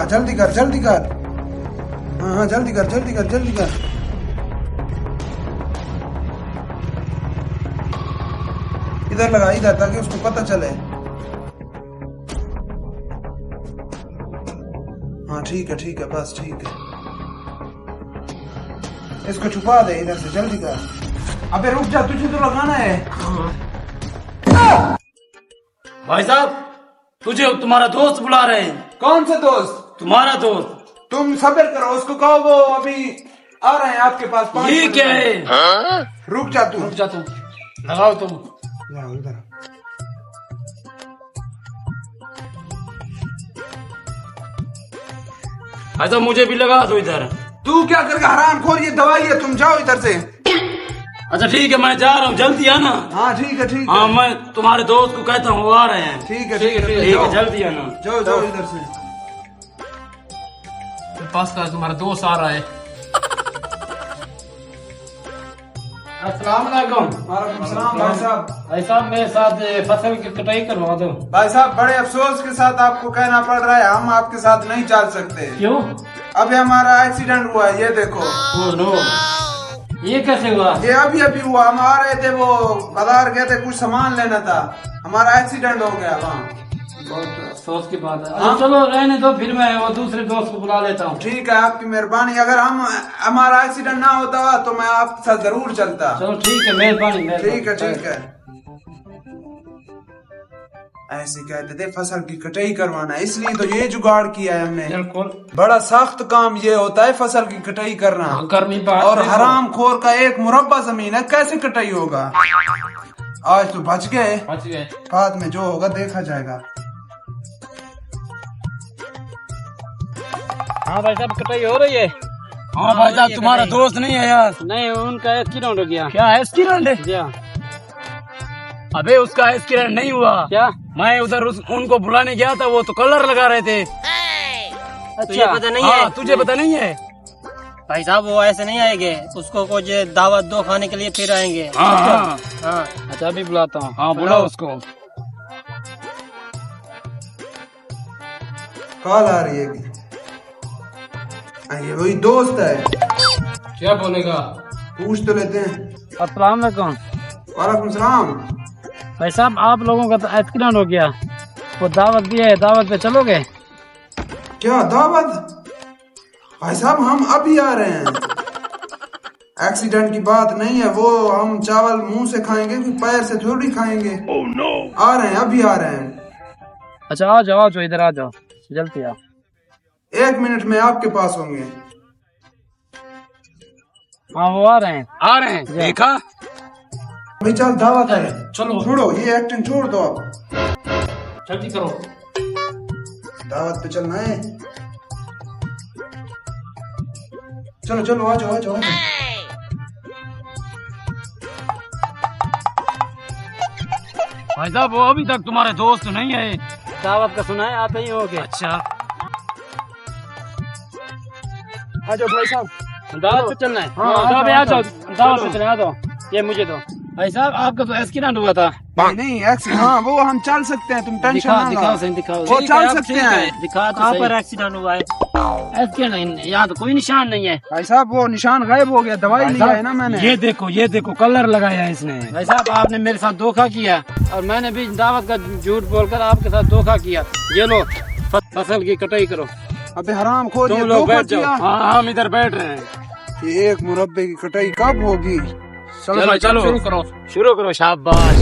जल्दी कर जल्दी कर। हाँ हाँ जल्दी कर जल्दी कर जल्दी कर। इधर लगा इधर, ताकि उसको पता चले। हाँ ठीक है बस ठीक है। इसको छुपा दे इधर से, जल्दी कर। अबे रुक जा, तुझे तो लगाना है। भाई साहब, तुझे तुम्हारा दोस्त बुला रहे हैं। कौन सा दोस्त? तुम्हारा दोस्त। तुम सब्र करो, उसको कहो वो अभी आ रहे हैं आपके पास। ये क्या है? रुक जा तू, रुक जा तुम, लगाओ तुम। जाओ इधर। भाई साहब मुझे भी लगा दो इधर। तू क्या करेगा हरामखोर, ये दवाई है, तुम जाओ इधर से। अच्छा ठीक है, मैं जा रहा हूँ, जल्दी आना। हाँ ठीक है हाँ, मैं तुम्हारे दोस्त को कहता हूँ, वो आ रहे हैं। ठीक है ठीक है, जल्दी आना। जाओ जाओ इधर से। पास का तुम्हारा दोस्त आ रहा है। अस्सलाम वालेकुम। वालेकुम सलाम भाई साहब। भाई साहब मेरे साथ फसल की कटाई करवा दो। भाई साहब बड़े अफसोस के साथ आपको कहना पड़ रहा है, हम आपके साथ नहीं चल सकते। क्यों? अभी हमारा एक्सीडेंट हुआ है, ये देखो। ओह नो, ये कैसे हुआ? ये अभी हुआ। हम आ रहे थे, वो बाजार गए थे, कुछ सामान लेना था, हमारा एक्सीडेंट हो गया वहाँ। बहुत अफसोस की बात है। अच्छा चलो रहने दो, फिर मैं वो दूसरे दोस्त को बुला लेता हूँ। ठीक है, आपकी मेहरबानी। अगर हमारा एक्सीडेंट ना होता तो मैं आपके साथ जरूर चलता। चलो ठीक है, मेहरबानी। ठीक है ठीक है। ऐसे कहते थे फसल की कटाई करवाना, इसलिए तो ये जुगाड़ किया है हमने। बिल्कुल, बड़ा सख्त काम ये होता है फसल की कटाई करना। गर्मी बात और हराम खोर का एक मुरब्बा जमीन है, कैसे कटाई होगा? आज तो बच गए, बाद में जो होगा देखा जाएगा। हाँ भाई साहब, कटाई हो रही है। हाँ भाई साहब, तुम्हारा दोस्त नहीं है यार? नहीं, उनका एक्सीडेंट हो गया। क्या एक्सीडेंट है? अबे उसका एक्सीडेंट नहीं हुआ। क्या? मैं उधर उनको बुलाने गया था, वो तो कलर लगा रहे थे। अच्छा, तुझे पता नहीं है? तुझे पता नहीं है? भाई साहब वो ऐसे नहीं आएंगे, उसको कुछ दावत दो खाने के लिए, फिर आएंगे। हाँ। हाँ अच्छा अभी बुलाता हूँ। हाँ बुलाओ उसको। कॉल आ रही है। ये वही दोस्त है। क्या बोलेगा? पूछ तो लेते हैं। अस्सलाम वालेकुम। वालेकुम सलाम। भाई साहब आप लोगों का तो एक्सीडेंट हो गया, वो दावत दी है, दावत पे चलोगे? क्या दावत? भाई साहब हम अभी आ रहे हैं, एक्सीडेंट की बात नहीं है। वो हम चावल मुंह से खाएंगे, पैर से थोड़ी खाएंगे। oh, no. आ रहे हैं, अभी आ रहे हैं। अच्छा आ जाओ इधर आ जाओ, जल्दी आओ। 1 मिनट में आपके पास होंगे। हाँ वो आ रहे हैं। देखा भाई चल, दावत है। चलो छोड़ो ये एक्टिंग, छोड़ दो आप, जल्दी करो। दावत पे चलना है। चलो चलो आ जाओ आ जाओ। भाई साहब वो अभी तक तुम्हारे दोस्त नहीं है। दावत का सुना है, आते ही होगे। अच्छा आ जाओ भाई साहब, दावत पे चलना है। हाँ, आ जाओ दावत पे चलना। आ जाओ, ये मुझे दो। भाई साहब आपका तो एक्सीडेंट हुआ था। नहीं एक्सीडेंट, हाँ वो हम चल सकते हैं, तुम टेंशन ना लो। दिखाओ। वो चल सकते हैं। दिखा कहाँ पर एक्सीडेंट हुआ है? एक्सीडेंट यहाँ तो कोई निशान नहीं है। भाई साहब वो निशान गायब हो गया, दवाई लिया है ना मैंने। ये देखो कलर लगाया है इसने। भाई साहब आपने मेरे साथ धोखा किया, और मैंने भी दावत का झूठ बोलकर आपके साथ धोखा किया। ये लो फसल की कटाई करो। अबे हराम खोर, तुम लोग बैठ जाओ। हाँ हम इधर बैठ रहे हैं। ये 1 मुरब्बे की कटाई कब होगी? चलो शुरू करो शाबाश।